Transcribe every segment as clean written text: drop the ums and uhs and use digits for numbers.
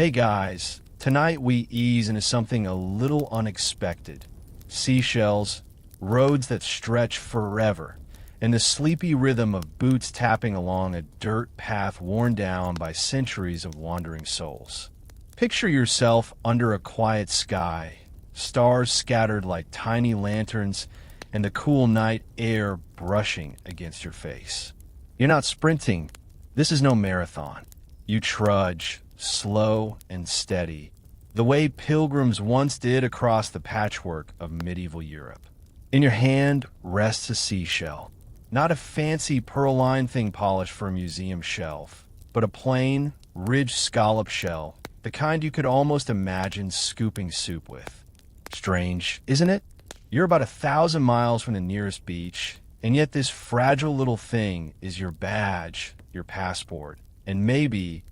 Hey guys, tonight we ease into something a little unexpected. Seashells, roads that stretch forever, and the sleepy rhythm of boots tapping along a dirt path worn down by centuries of wandering souls. Picture yourself under a quiet sky, stars scattered like tiny lanterns, and the cool night air brushing against your face. You're not sprinting. This is no marathon. You trudge, slow and steady, the way pilgrims once did across the patchwork of medieval Europe. In your hand rests a seashell, not a fancy pearl-lined thing polished for a museum shelf, but a plain, ridged scallop shell, the kind you could almost imagine scooping soup with. Strange, isn't it? You're about 1,000 miles from the nearest beach, and yet this fragile little thing is your badge, your passport, and maybe,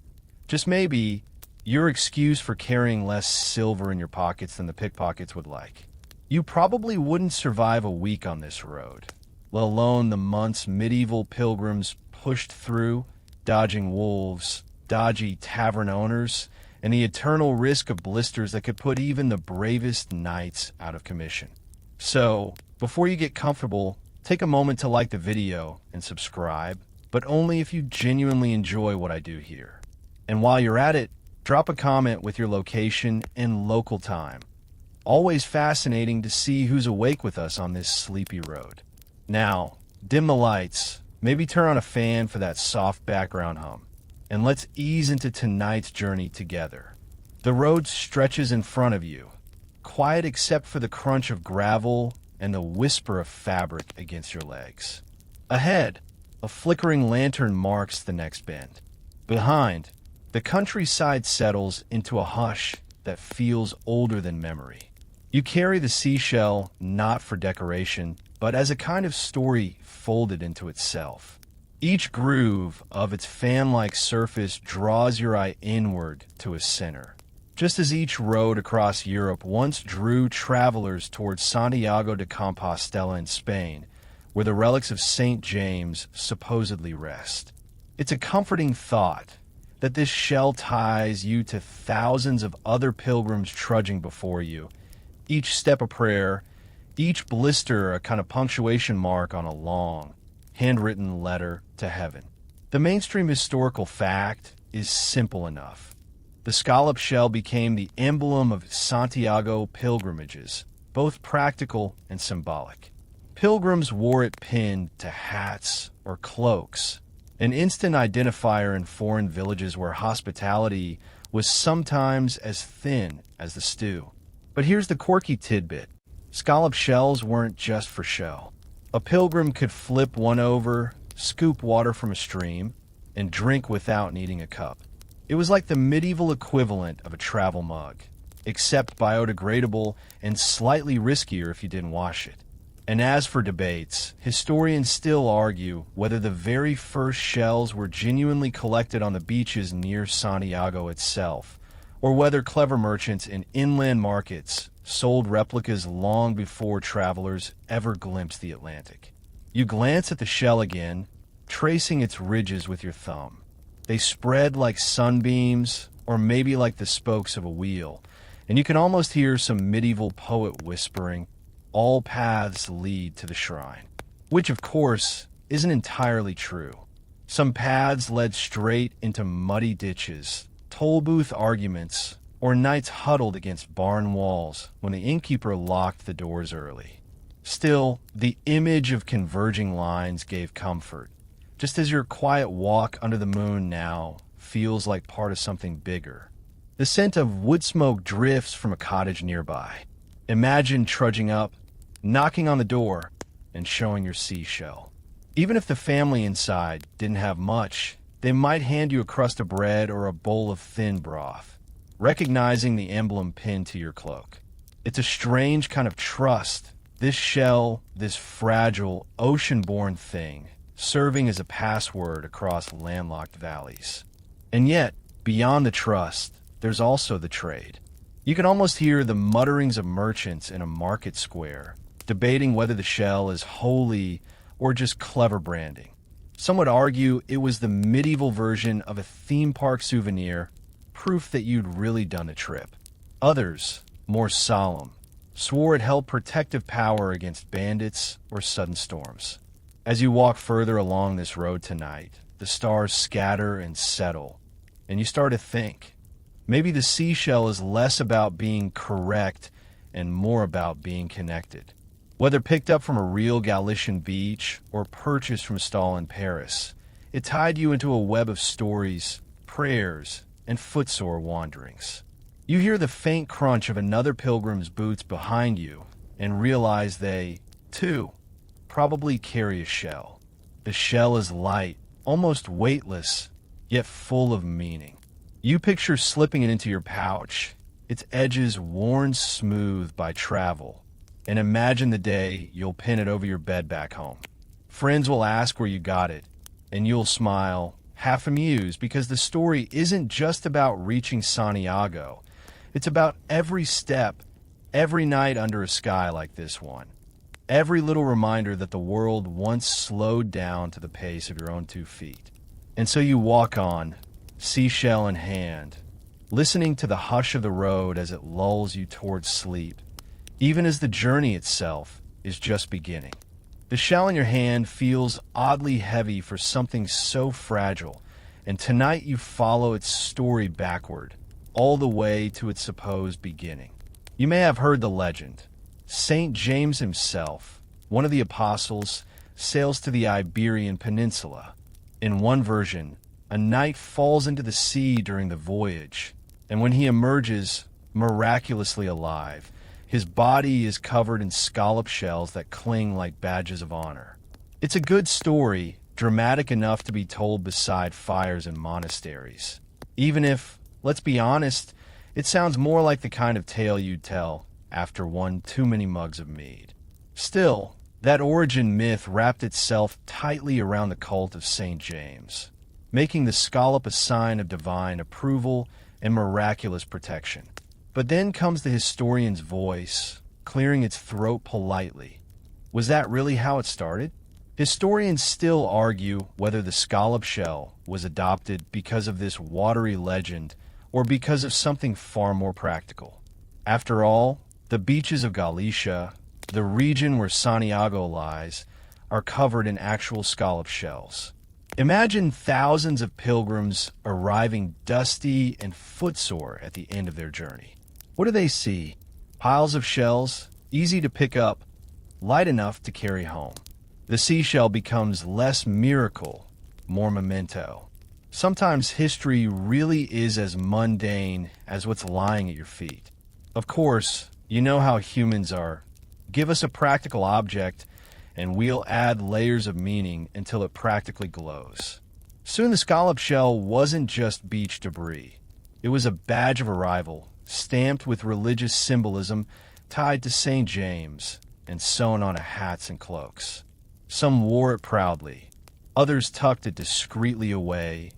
just maybe, your excuse for carrying less silver in your pockets than the pickpockets would like. You probably wouldn't survive a week on this road, let alone the months medieval pilgrims pushed through, dodging wolves, dodgy tavern owners, and the eternal risk of blisters that could put even the bravest knights out of commission. So, before you get comfortable, take a moment to like the video and subscribe, but only if you genuinely enjoy what I do here. And while you're at it, drop a comment with your location and local time. Always fascinating to see who's awake with us on this sleepy road. Now, dim the lights, maybe turn on a fan for that soft background hum, and let's ease into tonight's journey together. The road stretches in front of you, quiet except for the crunch of gravel and the whisper of fabric against your legs. Ahead, a flickering lantern marks the next bend. Behind, the countryside settles into a hush that feels older than memory. You carry the seashell not for decoration, but as a kind of story folded into itself. Each groove of its fan-like surface draws your eye inward to a center. Just as each road across Europe once drew travelers towards Santiago de Compostela in Spain, where the relics of St. James supposedly rest. It's a comforting thought that this shell ties you to thousands of other pilgrims trudging before you, each step a prayer, each blister a kind of punctuation mark on a long, handwritten letter to heaven. The mainstream historical fact is simple enough. The scallop shell became the emblem of Santiago pilgrimages, both practical and symbolic. Pilgrims wore it pinned to hats or cloaks, an instant identifier in foreign villages where hospitality was sometimes as thin as the stew. But here's the quirky tidbit. Scallop shells weren't just for show. A pilgrim could flip one over, scoop water from a stream, and drink without needing a cup. It was like the medieval equivalent of a travel mug, except biodegradable and slightly riskier if you didn't wash it. And as for debates, historians still argue whether the very first shells were genuinely collected on the beaches near Santiago itself, or whether clever merchants in inland markets sold replicas long before travelers ever glimpsed the Atlantic. You glance at the shell again, tracing its ridges with your thumb. They spread like sunbeams, or maybe like the spokes of a wheel, and you can almost hear some medieval poet whispering, "All paths lead to the shrine," which, of course, isn't entirely true. Some paths led straight into muddy ditches, toll booth arguments, or nights huddled against barn walls when the innkeeper locked the doors early. Still, the image of converging lines gave comfort, just as your quiet walk under the moon now feels like part of something bigger. The scent of wood smoke drifts from a cottage nearby. Imagine trudging up, knocking on the door, and showing your seashell. Even if the family inside didn't have much, they might hand you a crust of bread or a bowl of thin broth, recognizing the emblem pinned to your cloak. It's a strange kind of trust, this shell, this fragile, ocean-born thing, serving as a password across landlocked valleys. And yet, beyond the trust, there's also the trade. You can almost hear the mutterings of merchants in a market square, debating whether the shell is holy or just clever branding. Some would argue it was the medieval version of a theme park souvenir, proof that you'd really done the trip. Others, more solemn, swore it held protective power against bandits or sudden storms. As you walk further along this road tonight, the stars scatter and settle, and you start to think, maybe the seashell is less about being correct and more about being connected. Whether picked up from a real Galician beach or purchased from a stall in Paris, it tied you into a web of stories, prayers, and footsore wanderings. You hear the faint crunch of another pilgrim's boots behind you and realize they, too, probably carry a shell. The shell is light, almost weightless, yet full of meaning. You picture slipping it into your pouch, its edges worn smooth by travel, and imagine the day you'll pin it over your bed back home. Friends will ask where you got it, and you'll smile, half amused, because the story isn't just about reaching Santiago. It's about every step, every night under a sky like this one. Every little reminder that the world once slowed down to the pace of your own 2 feet. And so you walk on, seashell in hand, listening to the hush of the road as it lulls you towards sleep, even as the journey itself is just beginning. The shell in your hand feels oddly heavy for something so fragile, and tonight you follow its story backward, all the way to its supposed beginning. You may have heard the legend. St. James himself, one of the apostles, sails to the Iberian Peninsula. In one version, a knight falls into the sea during the voyage, and when he emerges, miraculously alive, his body is covered in scallop shells that cling like badges of honor. It's a good story, dramatic enough to be told beside fires in monasteries. Even if, let's be honest, it sounds more like the kind of tale you'd tell after one too many mugs of mead. Still, that origin myth wrapped itself tightly around the cult of St. James, making the scallop a sign of divine approval and miraculous protection. But then comes the historian's voice, clearing its throat politely. Was that really how it started? Historians still argue whether the scallop shell was adopted because of this watery legend or because of something far more practical. After all, the beaches of Galicia, the region where Santiago lies, are covered in actual scallop shells. Imagine thousands of pilgrims arriving dusty and footsore at the end of their journey. What do they see? Piles of shells, easy to pick up, light enough to carry home. The seashell becomes less miracle, more memento. Sometimes history really is as mundane as what's lying at your feet. Of course, you know how humans are. Give us a practical object, and we'll add layers of meaning until it practically glows. Soon the scallop shell wasn't just beach debris. It was a badge of arrival, stamped with religious symbolism tied to St. James and sewn onto hats and cloaks. Some wore it proudly, others tucked it discreetly away,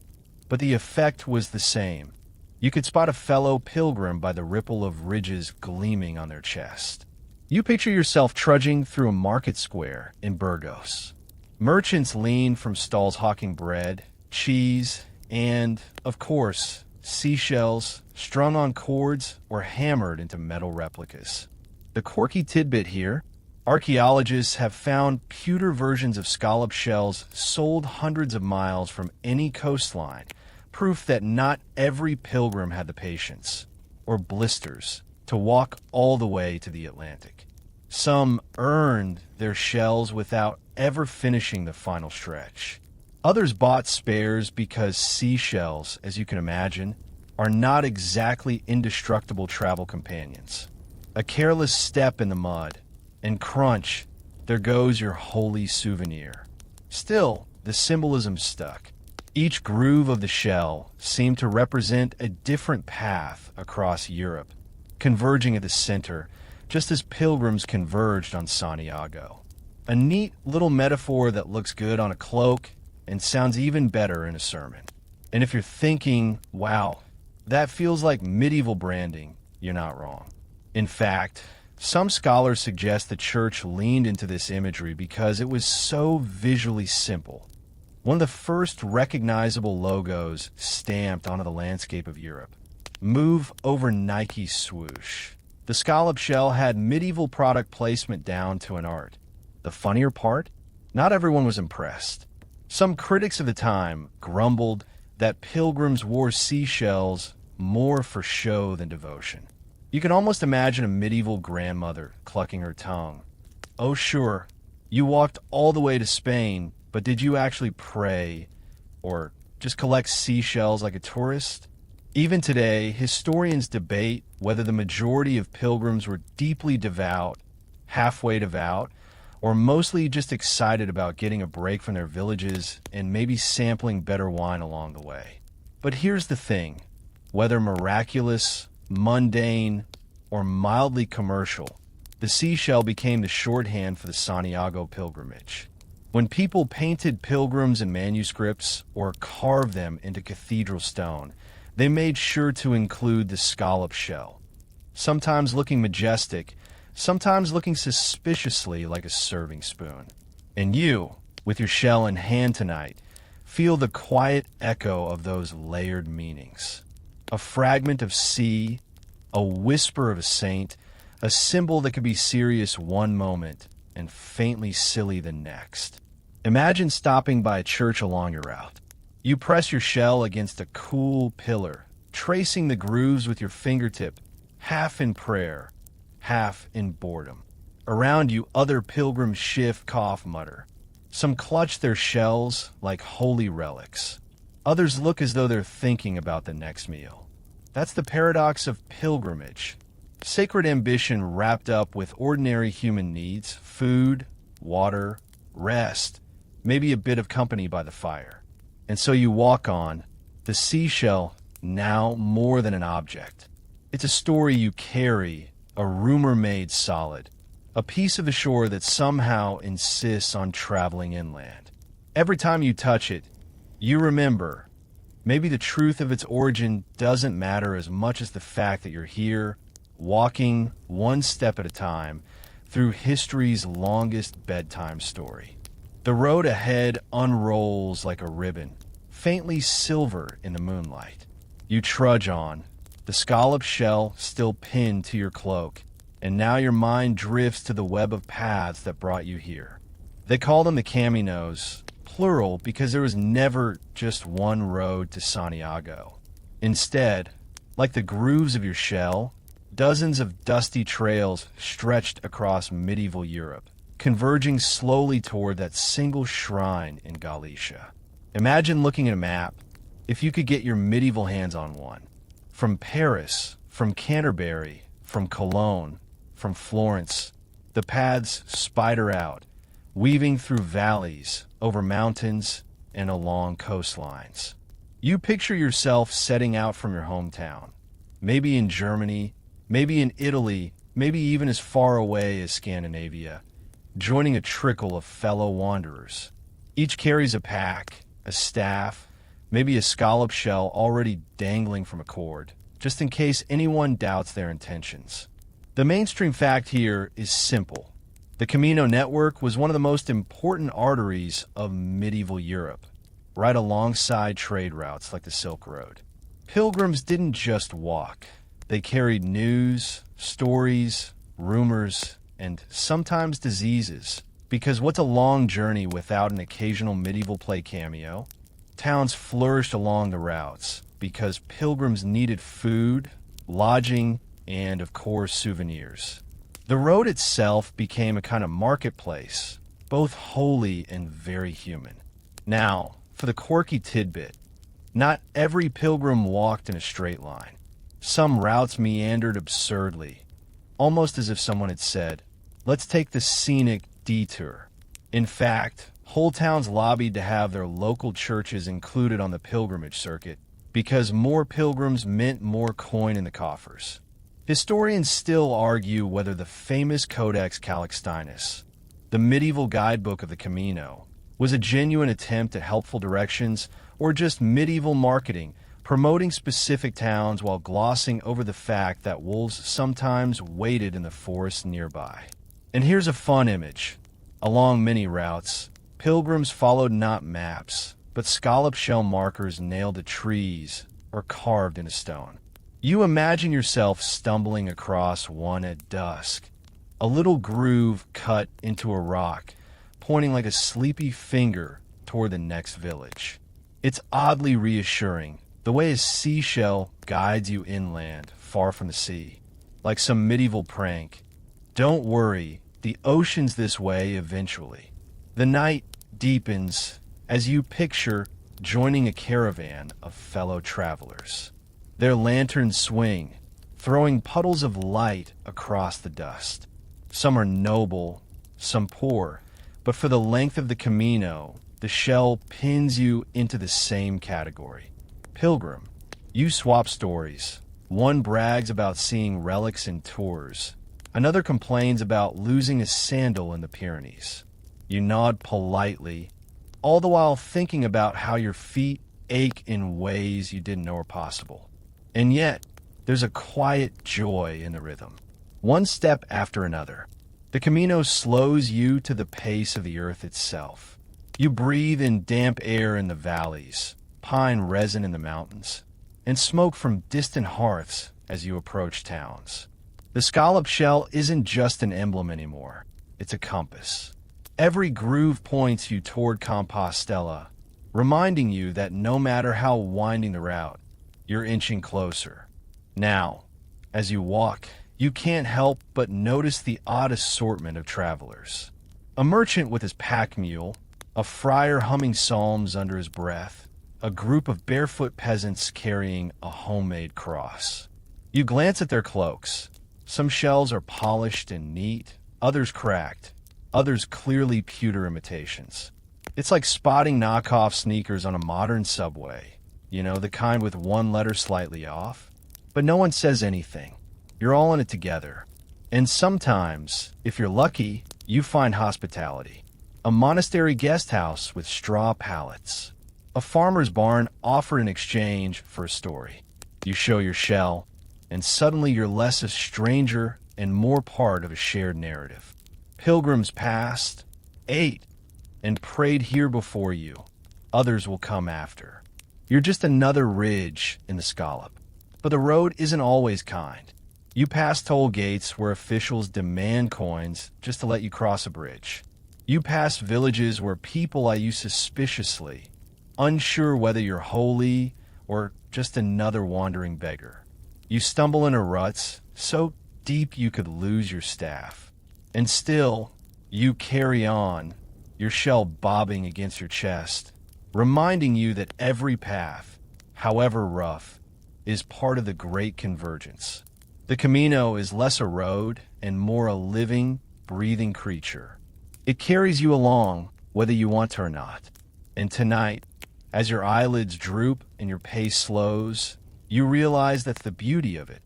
but the effect was the same. You could spot a fellow pilgrim by the ripple of ridges gleaming on their chest. You picture yourself trudging through a market square in Burgos. Merchants lean from stalls hawking bread, cheese, and, of course, seashells strung on cords or hammered into metal replicas. The quirky tidbit here: archaeologists have found pewter versions of scallop shells sold hundreds of miles from any coastline, proof that not every pilgrim had the patience, or blisters, to walk all the way to the Atlantic. Some earned their shells without ever finishing the final stretch. Others bought spares because seashells, as you can imagine, are not exactly indestructible travel companions. A careless step in the mud, and crunch, there goes your holy souvenir. Still, the symbolism stuck. Each groove of the shell seemed to represent a different path across Europe, converging at the center, just as pilgrims converged on Santiago. A neat little metaphor that looks good on a cloak and sounds even better in a sermon. And if you're thinking, wow, that feels like medieval branding, you're not wrong. In fact, some scholars suggest the church leaned into this imagery because it was so visually simple. One of the first recognizable logos stamped onto the landscape of Europe. move over Nike swoosh. The scallop shell had medieval product placement down to an art. The funnier part? Not everyone was impressed. Some critics of the time grumbled that pilgrims wore seashells more for show than devotion. You can almost imagine a medieval grandmother clucking her tongue. Oh sure, you walked all the way to Spain, but did you actually pray or just collect seashells like a tourist? Even today, historians debate whether the majority of pilgrims were deeply devout, halfway devout, or mostly just excited about getting a break from their villages and maybe sampling better wine along the way. But here's the thing, whether miraculous, mundane, or mildly commercial, the seashell became the shorthand for the Santiago pilgrimage. When people painted pilgrims in manuscripts or carved them into cathedral stone, they made sure to include the scallop shell, sometimes looking majestic, sometimes looking suspiciously like a serving spoon. And you, with your shell in hand tonight, feel the quiet echo of those layered meanings. A fragment of sea, a whisper of a saint, a symbol that could be serious one moment and faintly silly the next. Imagine stopping by a church along your route. You press your shell against a cool pillar, tracing the grooves with your fingertip, half in prayer, half in boredom. Around you, other pilgrims shift, cough, mutter. Some clutch their shells like holy relics. Others look as though they're thinking about the next meal. That's the paradox of pilgrimage. Sacred ambition wrapped up with ordinary human needs, food, water, rest, maybe a bit of company by the fire. And so you walk on, the seashell now more than an object. It's a story you carry, a rumor made solid, a piece of the shore that somehow insists on traveling inland. Every time you touch it, you remember, maybe the truth of its origin doesn't matter as much as the fact that you're here, walking one step at a time through history's longest bedtime story. The road ahead unrolls like a ribbon, faintly silver in the moonlight. You trudge on, the scallop shell still pinned to your cloak, and now your mind drifts to the web of paths that brought you here. They call them the caminos, plural because there was never just one road to Santiago. Instead, like the grooves of your shell, dozens of dusty trails stretched across medieval Europe, converging slowly toward that single shrine in Galicia. Imagine looking at a map, if you could get your medieval hands on one. From Paris, from Canterbury, from Cologne, from Florence, the paths spider out, weaving through valleys, over mountains, and along coastlines. You picture yourself setting out from your hometown, maybe in Germany, maybe in Italy, maybe even as far away as Scandinavia, joining a trickle of fellow wanderers. Each carries a pack, a staff, maybe a scallop shell already dangling from a cord, just in case anyone doubts their intentions. The mainstream fact here is simple. The Camino network was one of the most important arteries of medieval Europe, right alongside trade routes like the Silk Road. Pilgrims didn't just walk. They carried news, stories, rumors, and sometimes diseases. Because what's a long journey without an occasional medieval play cameo? Towns flourished along the routes because pilgrims needed food, lodging, and of course souvenirs. The road itself became a kind of marketplace, both holy and very human. Now, for the quirky tidbit, not every pilgrim walked in a straight line. Some routes meandered absurdly, almost as if someone had said, "Let's take the scenic detour." In fact, whole towns lobbied to have their local churches included on the pilgrimage circuit because more pilgrims meant more coin in the coffers. Historians still argue whether the famous Codex Calixtinus, the medieval guidebook of the Camino, was a genuine attempt at helpful directions or just medieval marketing, promoting specific towns while glossing over the fact that wolves sometimes waited in the forest nearby. And here's a fun image. Along many routes, pilgrims followed not maps, but scallop shell markers nailed to trees or carved into stone. You imagine yourself stumbling across one at dusk, a little groove cut into a rock, pointing like a sleepy finger toward the next village. It's oddly reassuring, the way a seashell guides you inland, far from the sea, like some medieval prank. Don't worry, the ocean's this way eventually. The night deepens as you picture joining a caravan of fellow travelers. Their lanterns swing, throwing puddles of light across the dust. Some are noble, some poor, but for the length of the Camino, the shell pins you into the same category. Pilgrim. You swap stories. One brags about seeing relics in tours. Another complains about losing a sandal in the Pyrenees. You nod politely, all the while thinking about how your feet ache in ways you didn't know were possible. And yet, there's a quiet joy in the rhythm. One step after another, the Camino slows you to the pace of the earth itself. You breathe in damp air in the valleys, pine resin in the mountains, and smoke from distant hearths as you approach towns. The scallop shell isn't just an emblem anymore. It's a compass. Every groove points you toward Compostela, reminding you that no matter how winding the route, you're inching closer. Now, as you walk, you can't help but notice the odd assortment of travelers. A merchant with his pack mule, a friar humming psalms under his breath, a group of barefoot peasants carrying a homemade cross. You glance at their cloaks. Some shells are polished and neat, others cracked, others clearly pewter imitations. It's like spotting knockoff sneakers on a modern subway. You know, the kind with one letter slightly off. But no one says anything. You're all in it together. And sometimes, if you're lucky, you find hospitality. A monastery guest house with straw pallets. A farmer's barn offered in exchange for a story. You show your shell, and suddenly you're less a stranger and more part of a shared narrative. Pilgrims passed, ate, and prayed here before you. Others will come after. You're just another ridge in the scallop. But the road isn't always kind. You pass toll gates where officials demand coins just to let you cross a bridge. You pass villages where people eye you suspiciously, unsure whether you're holy or just another wandering beggar. You stumble into ruts so deep you could lose your staff. And still, you carry on, your shell bobbing against your chest, reminding you that every path, however rough, is part of the great convergence. The Camino is less a road and more a living, breathing creature. It carries you along, whether you want to or not. And tonight, as your eyelids droop and your pace slows, you realize that's the beauty of it.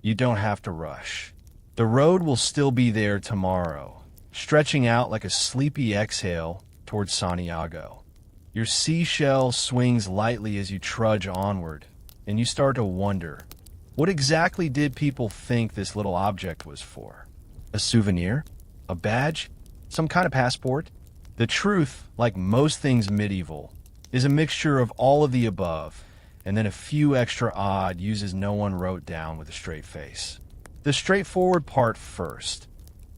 You don't have to rush. The road will still be there tomorrow, stretching out like a sleepy exhale towards Santiago. Your seashell swings lightly as you trudge onward, and you start to wonder, what exactly did people think this little object was for? A souvenir? A badge? Some kind of passport? The truth, like most things medieval, is a mixture of all of the above, and then a few extra odd uses no one wrote down with a straight face. The straightforward part first.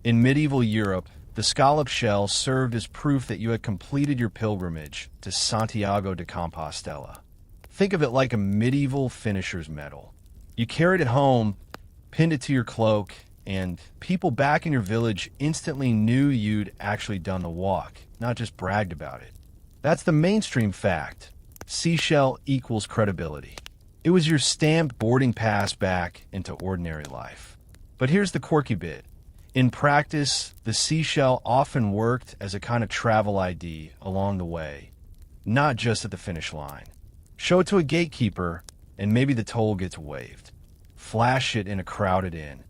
In medieval Europe, the scallop shell served as proof that you had completed your pilgrimage to Santiago de Compostela. Think of it like a medieval finisher's medal. You carried it home, pinned it to your cloak, and people back in your village instantly knew you'd actually done the walk, not just bragged about it. That's the mainstream fact. Seashell equals credibility. It was your stamped boarding pass back into ordinary life. But here's the quirky bit. In practice, the seashell often worked as a kind of travel ID along the way, not just at the finish line. Show it to a gatekeeper, and maybe the toll gets waived. Flash it in a crowded inn,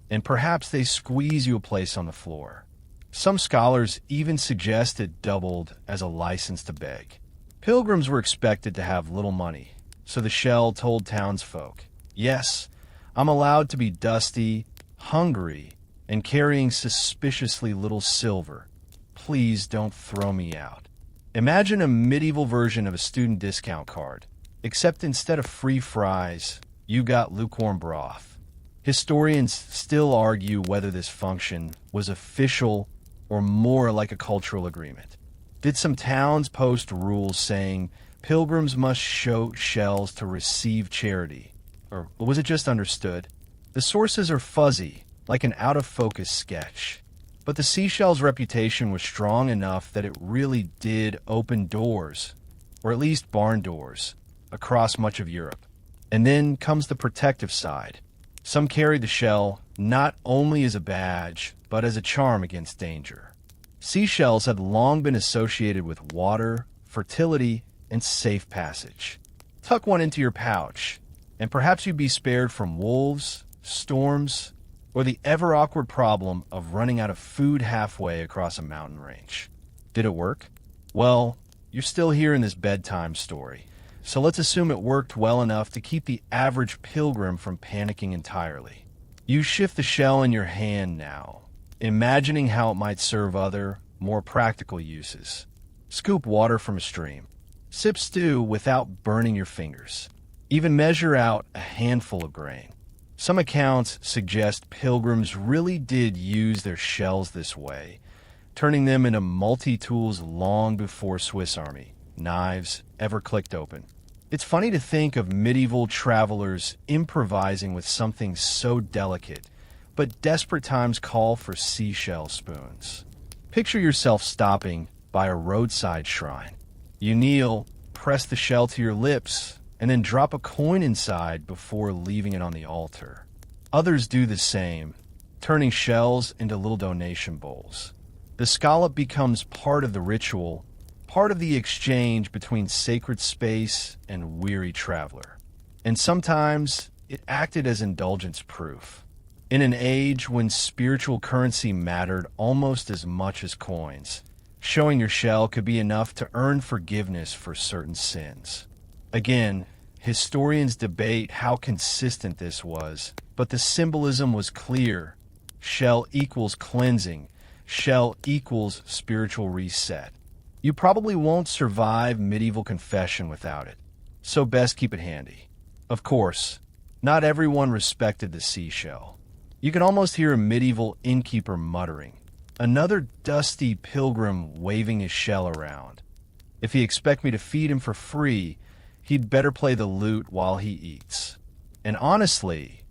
and perhaps they squeeze you a place on the floor. Some scholars even suggest it doubled as a license to beg. Pilgrims were expected to have little money, so the shell told townsfolk, yes, I'm allowed to be dusty, hungry, and carrying suspiciously little silver. Please don't throw me out. Imagine a medieval version of a student discount card, except instead of free fries, you got lukewarm broth. Historians still argue whether this function was official or more like a cultural agreement. Did some towns post rules saying pilgrims must show shells to receive charity? Or was it just understood? The sources are fuzzy, like an out-of-focus sketch. But the Seashells' reputation was strong enough that it really did open doors, or at least barn doors, across much of Europe. And then comes the protective side. Some carried the shell not only as a badge, but as a charm against danger. Seashells had long been associated with water, fertility, and safe passage. Tuck one into your pouch, and perhaps you'd be spared from wolves, storms, or the ever-awkward problem of running out of food halfway across a mountain range. Did it work? Well, you're still hearing this bedtime story, so let's assume it worked well enough to keep the average pilgrim from panicking entirely. You shift the shell in your hand now, imagining how it might serve other, more practical uses. Scoop water from a stream. Sip stew without burning your fingers. Even measure out a handful of grain. Some accounts suggest pilgrims really did use their shells this way, turning them into multi-tools long before Swiss Army knives ever clicked open. It's funny to think of medieval travelers improvising with something so delicate, but desperate times call for seashell spoons. Picture yourself stopping by a roadside shrine. You kneel, press the shell to your lips, and then drop a coin inside before leaving it on the altar. Others do the same, turning shells into little donation bowls. The scallop becomes part of the ritual, part of the exchange between sacred space and weary traveler. And sometimes it acted as indulgence proof. In an age when spiritual currency mattered almost as much as coins, showing your shell could be enough to earn forgiveness for certain sins. Again, historians debate how consistent this was, but the symbolism was clear. Shell equals cleansing. Shell equals spiritual reset. You probably won't survive medieval confession without it, so best keep it handy. Of course, not everyone respected the seashell. You can almost hear a medieval innkeeper muttering, another dusty pilgrim waving his shell around. If he expect me to feed him for free, he'd better play the lute while he eats. And honestly,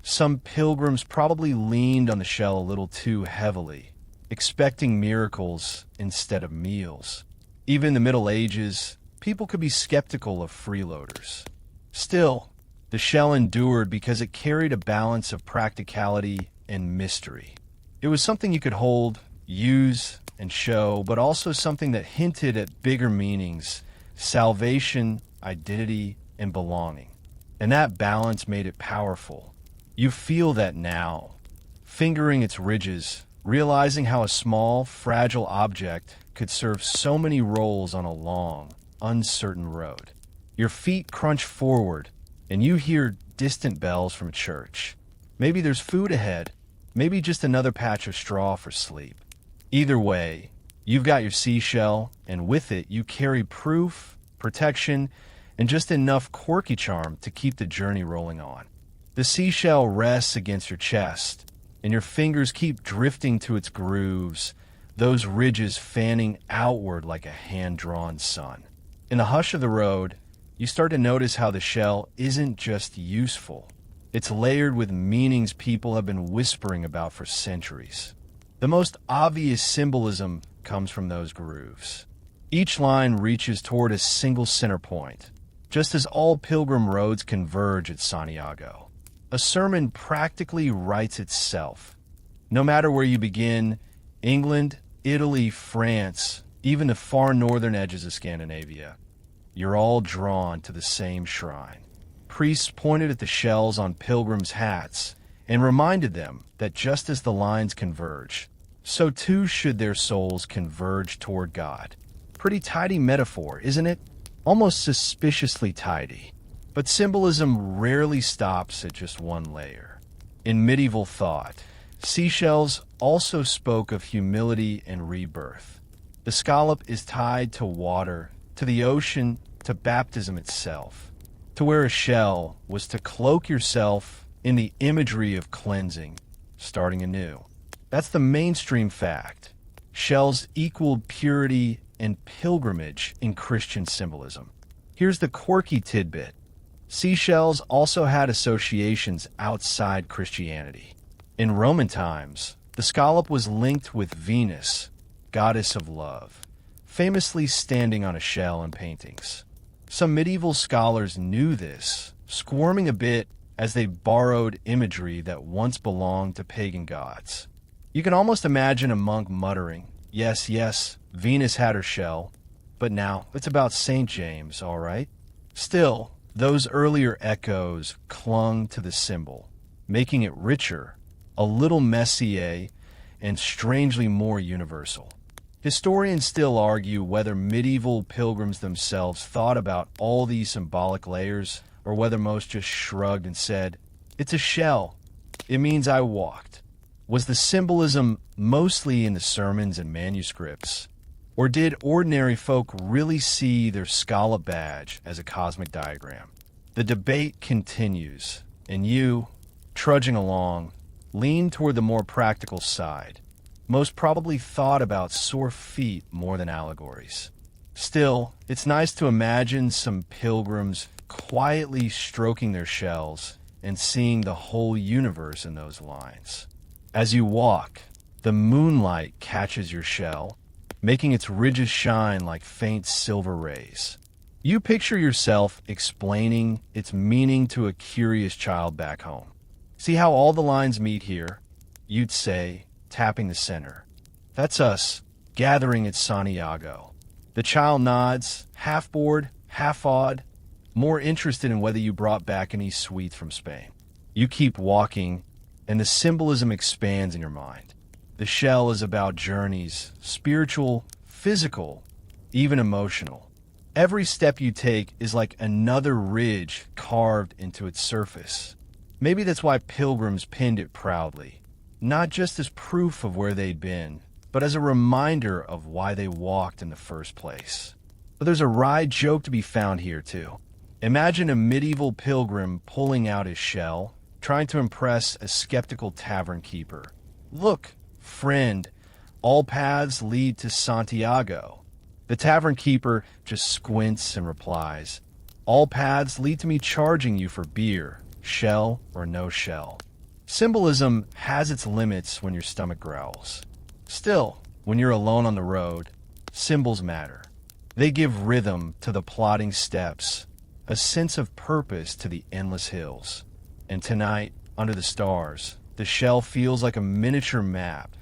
some pilgrims probably leaned on the shell a little too heavily, expecting miracles instead of meals. Even in the Middle Ages, people could be skeptical of freeloaders. Still, the shell endured because it carried a balance of practicality and mystery. It was something you could hold, use, and show, but also something that hinted at bigger meanings: salvation, identity, and belonging. And that balance made it powerful. You feel that now, fingering its ridges, realizing how a small, fragile object could serve so many roles on a long, uncertain road. Your feet crunch forward, and you hear distant bells from church. Maybe there's food ahead, maybe just another patch of straw for sleep. Either way, you've got your seashell, and with it you carry proof, protection, and just enough quirky charm to keep the journey rolling on. The seashell rests against your chest, and your fingers keep drifting to its grooves, those ridges fanning outward like a hand-drawn sun. In the hush of the road, you start to notice how the shell isn't just useful. It's layered with meanings people have been whispering about for centuries. The most obvious symbolism comes from those grooves. Each line reaches toward a single center point, just as all pilgrim roads converge at Santiago. A sermon practically writes itself. No matter where you begin, England, Italy, France, even the far northern edges of Scandinavia, you're all drawn to the same shrine. Priests pointed at the shells on pilgrims' hats and reminded them that just as the lines converge, so too should their souls converge toward God. Pretty tidy metaphor, isn't it? Almost suspiciously tidy. But symbolism rarely stops at just one layer. In medieval thought, seashells also spoke of humility and rebirth. The scallop is tied to water, to the ocean, to baptism itself. To wear a shell was to cloak yourself in the imagery of cleansing, starting anew. That's the mainstream fact. Shells equaled purity and pilgrimage in Christian symbolism. Here's the quirky tidbit. Seashells also had associations outside Christianity. In Roman times, the scallop was linked with Venus, goddess of love, famously standing on a shell in paintings. Some medieval scholars knew this, squirming a bit as they borrowed imagery that once belonged to pagan gods. You can almost imagine a monk muttering, "Yes, yes, Venus had her shell, but now it's about St. James, all right?" Still, those earlier echoes clung to the symbol, making it richer, a little messier, and strangely more universal. Historians still argue whether medieval pilgrims themselves thought about all these symbolic layers, or whether most just shrugged and said, "It's a shell. It means I walked." Was the symbolism mostly in the sermons and manuscripts? Or did ordinary folk really see their scallop badge as a cosmic diagram? The debate continues, and you, trudging along, lean toward the more practical side. Most probably thought about sore feet more than allegories. Still, it's nice to imagine some pilgrims quietly stroking their shells and seeing the whole universe in those lines. As you walk, the moonlight catches your shell, making its ridges shine like faint silver rays. You picture yourself explaining its meaning to a curious child back home. "See how all the lines meet here?" You'd say, tapping the center. "That's us, gathering at Santiago." The child nods, half bored, half awed, more interested in whether you brought back any sweets from Spain. You keep walking, and the symbolism expands in your mind. The shell is about journeys, spiritual, physical, even emotional. Every step you take is like another ridge carved into its surface. Maybe that's why pilgrims pinned it proudly, not just as proof of where they'd been, but as a reminder of why they walked in the first place. But there's a wry joke to be found here, too. Imagine a medieval pilgrim pulling out his shell, trying to impress a skeptical tavern keeper. "Look, friend, all paths lead to Santiago." The tavern keeper just squints and replies, "All paths lead to me charging you for beer, shell or no shell." Symbolism has its limits when your stomach growls. Still, when you're alone on the road, symbols matter. They give rhythm to the plodding steps, a sense of purpose to the endless hills. And tonight, under the stars, the shell feels like a miniature map,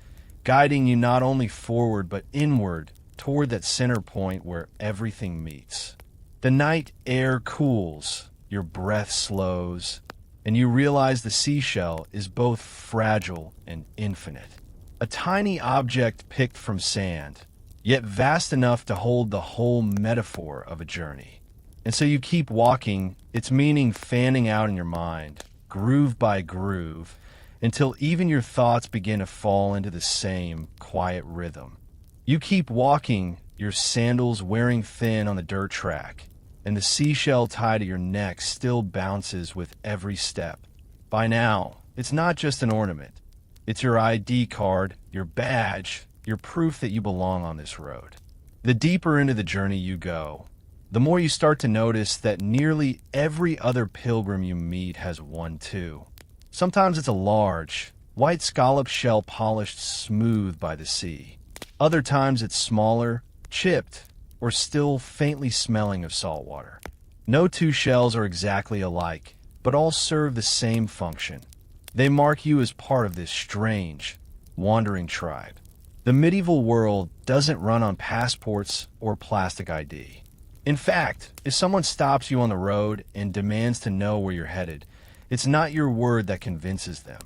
guiding you not only forward but inward toward that center point where everything meets. The night air cools, your breath slows, and you realize the seashell is both fragile and infinite. A tiny object picked from sand, yet vast enough to hold the whole metaphor of a journey. And so you keep walking, its meaning fanning out in your mind, groove by groove, until even your thoughts begin to fall into the same quiet rhythm. You keep walking, your sandals wearing thin on the dirt track, and the seashell tied to your neck still bounces with every step. By now, it's not just an ornament. It's your ID card, your badge, your proof that you belong on this road. The deeper into the journey you go, the more you start to notice that nearly every other pilgrim you meet has one too. Sometimes it's a large, white scallop shell polished smooth by the sea. Other times it's smaller, chipped, or still faintly smelling of salt water. No two shells are exactly alike, but all serve the same function. They mark you as part of this strange, wandering tribe. The medieval world doesn't run on passports or plastic ID. In fact, if someone stops you on the road and demands to know where you're headed, it's not your word that convinces them.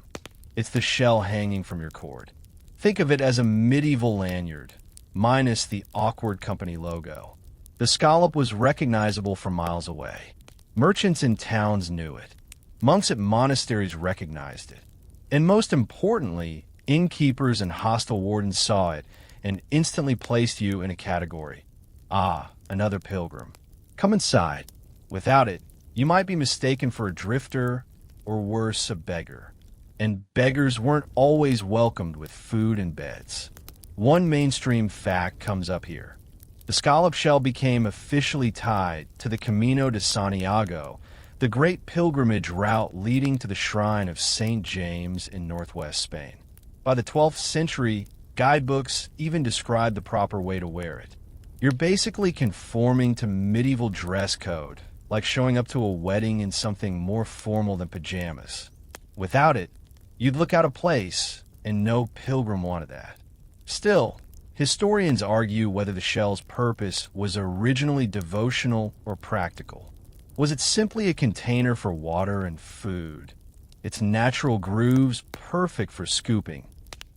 It's the shell hanging from your cord. Think of it as a medieval lanyard, minus the awkward company logo. The scallop was recognizable from miles away. Merchants in towns knew it. Monks at monasteries recognized it. And most importantly, innkeepers and hostel wardens saw it and instantly placed you in a category. Ah, another pilgrim. Come inside. Without it, You might be mistaken for a drifter, or worse, a beggar. And beggars weren't always welcomed with food and beds. One mainstream fact comes up here. The scallop shell became officially tied to the Camino de Santiago, the great pilgrimage route leading to the shrine of St. James in northwest Spain. By the 12th century, guidebooks even described the proper way to wear it. You're basically conforming to medieval dress code, like showing up to a wedding in something more formal than pajamas. Without it, you'd look out of place, and no pilgrim wanted that. Still, historians argue whether the shell's purpose was originally devotional or practical. Was it simply a container for water and food, its natural grooves perfect for scooping?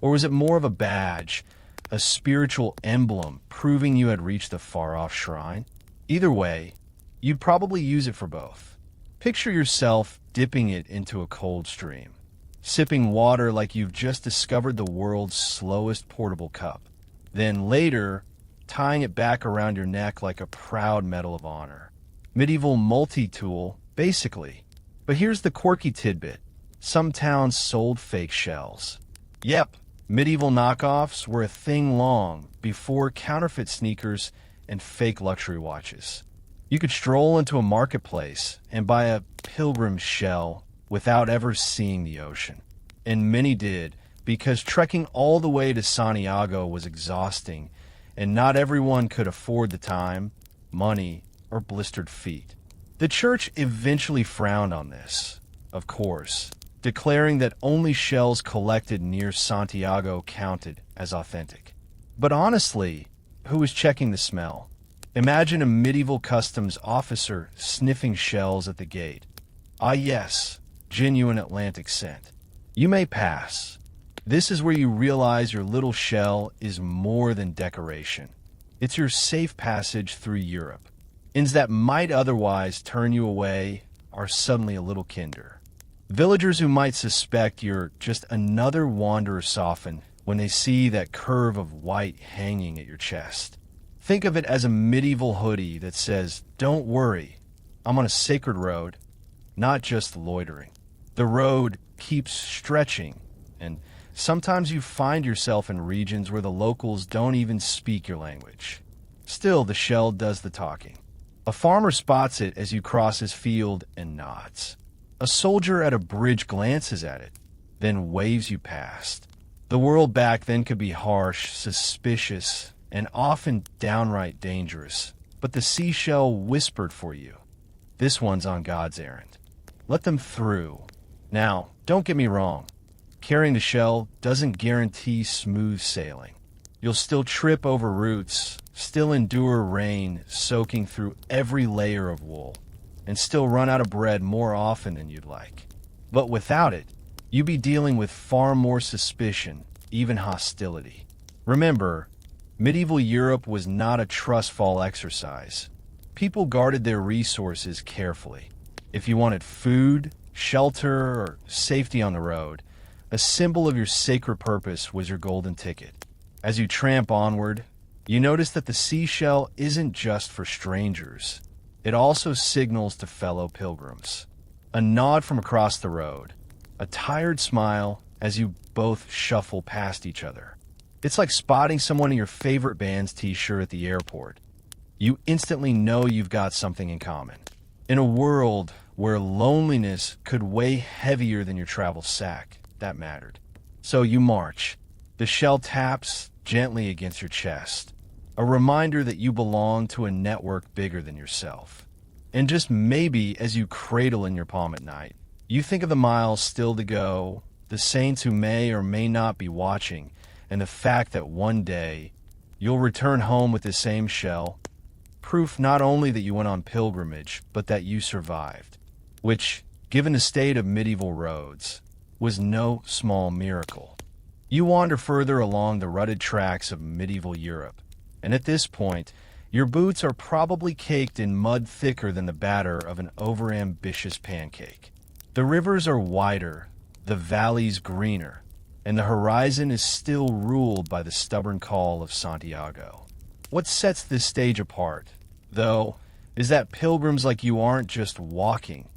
Or was it more of a badge, a spiritual emblem proving you had reached the far-off shrine? Either way, you'd probably use it for both. Picture yourself dipping it into a cold stream, sipping water like you've just discovered the world's slowest portable cup. Then later, tying it back around your neck like a proud medal of honor. Medieval multi-tool, basically. But here's the quirky tidbit. Some towns sold fake shells. Yep, medieval knockoffs were a thing long before counterfeit sneakers and fake luxury watches. You could stroll into a marketplace and buy a Pilgrims shell without ever seeing the ocean. And many did, because trekking all the way to Santiago was exhausting, and not everyone could afford the time, money, or blistered feet. The church eventually frowned on this, of course, declaring that only shells collected near Santiago counted as authentic. But honestly, who was checking the smell? Imagine a medieval customs officer sniffing shells at the gate. Ah yes, genuine Atlantic scent. You may pass. This is where you realize your little shell is more than decoration. It's your safe passage through Europe. Inns that might otherwise turn you away are suddenly a little kinder. Villagers who might suspect you're just another wanderer soften when they see that curve of white hanging at your chest. Think of it as a medieval hoodie that says, "Don't worry, I'm on a sacred road," not just loitering. The road keeps stretching, and sometimes you find yourself in regions where the locals don't even speak your language. Still, the shell does the talking. A farmer spots it as you cross his field and nods. A soldier at a bridge glances at it, then waves you past. The world back then could be harsh, suspicious, and often downright dangerous. But the seashell whispered for you. This one's on God's errand. Let them through. Now, don't get me wrong. Carrying the shell doesn't guarantee smooth sailing. You'll still trip over roots, still endure rain soaking through every layer of wool, and still run out of bread more often than you'd like. But without it, you'd be dealing with far more suspicion, even hostility. Remember, medieval Europe was not a trust fall exercise. People guarded their resources carefully. If you wanted food, shelter, or safety on the road, a symbol of your sacred purpose was your golden ticket. As you tramp onward, you notice that the seashell isn't just for strangers. It also signals to fellow pilgrims. A nod from across the road, a tired smile as you both shuffle past each other. It's like spotting someone in your favorite band's t-shirt at the airport. You instantly know you've got something in common. In a world where loneliness could weigh heavier than your travel sack, that mattered. So you march. The shell taps gently against your chest, a reminder that you belong to a network bigger than yourself. And just maybe as you cradle in your palm at night, you think of the miles still to go, the saints who may or may not be watching, and the fact that one day you'll return home with the same shell, proof not only that you went on pilgrimage, but that you survived, which, given the state of medieval roads, was no small miracle. You wander further along the rutted tracks of medieval Europe, and at this point, your boots are probably caked in mud thicker than the batter of an overambitious pancake. The rivers are wider, the valleys greener, and the horizon is still ruled by the stubborn call of Santiago. What sets this stage apart, though, is that pilgrims like you aren't just walking.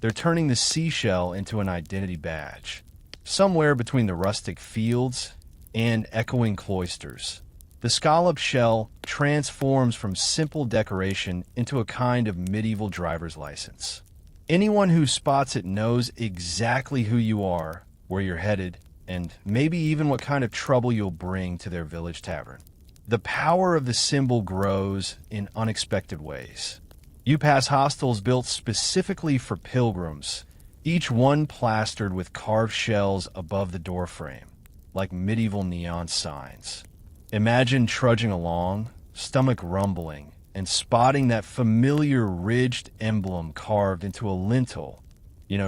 They're turning the seashell into an identity badge, somewhere between the rustic fields and echoing cloisters. The scallop shell transforms from simple decoration into a kind of medieval driver's license. Anyone who spots it knows exactly who you are, where you're headed, and maybe even what kind of trouble you'll bring to their village tavern. The power of the symbol grows in unexpected ways. You pass hostels built specifically for pilgrims, each one plastered with carved shells above the doorframe, like medieval neon signs. Imagine trudging along, stomach rumbling, and spotting that familiar ridged emblem carved into a lintel,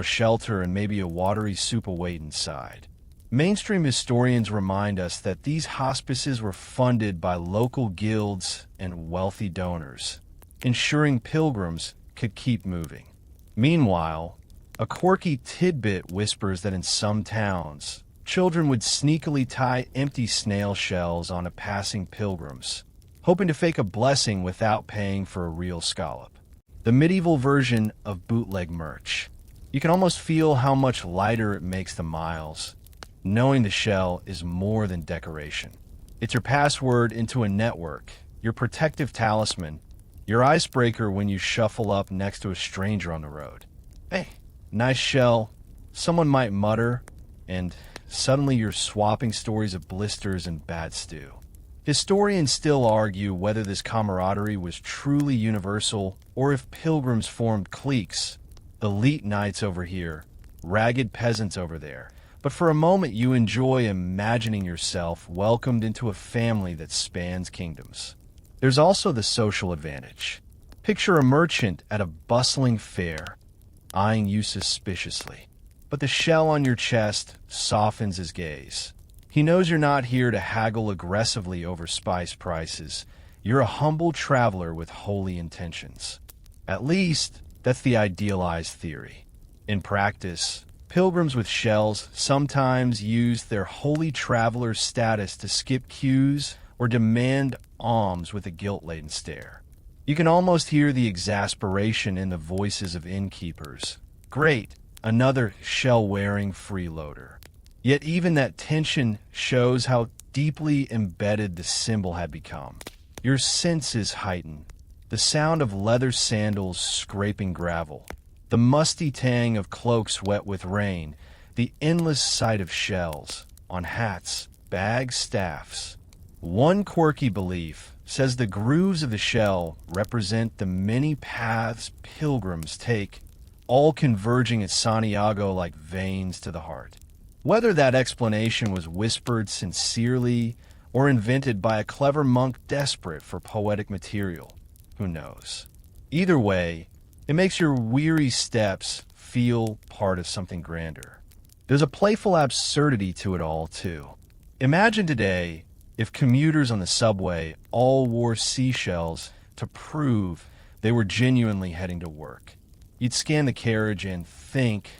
shelter and maybe a watery soup await inside. Mainstream historians remind us that these hospices were funded by local guilds and wealthy donors, ensuring pilgrims could keep moving. Meanwhile, a quirky tidbit whispers that in some towns, children would sneakily tie empty snail shells onto passing pilgrims, hoping to fake a blessing without paying for a real scallop. The medieval version of bootleg merch. You can almost feel how much lighter it makes the miles, knowing the shell is more than decoration. It's your password into a network, your protective talisman, your icebreaker when you shuffle up next to a stranger on the road. Hey, nice shell, someone might mutter, and suddenly you're swapping stories of blisters and bad stew. Historians still argue whether this camaraderie was truly universal or if pilgrims formed cliques, elite knights over here, ragged peasants over there. But for a moment you enjoy imagining yourself welcomed into a family that spans kingdoms. There's also the social advantage. Picture a merchant at a bustling fair, eyeing you suspiciously. But the shell on your chest softens his gaze. He knows you're not here to haggle aggressively over spice prices. You're a humble traveler with holy intentions. At least, that's the idealized theory. In practice, pilgrims with shells sometimes use their holy traveler status to skip queues or demand alms with a guilt-laden stare. You can almost hear the exasperation in the voices of innkeepers. Great, another shell-wearing freeloader. Yet even that tension shows how deeply embedded the symbol had become. Your senses heighten. The sound of leather sandals scraping gravel, the musty tang of cloaks wet with rain, the endless sight of shells on hats, bags, staffs. One quirky belief says the grooves of the shell represent the many paths pilgrims take, all converging at Santiago like veins to the heart. Whether that explanation was whispered sincerely or invented by a clever monk desperate for poetic material, who knows? Either way, it makes your weary steps feel part of something grander. There's a playful absurdity to it all, too. Imagine today if commuters on the subway all wore seashells to prove they were genuinely heading to work. You'd scan the carriage and think,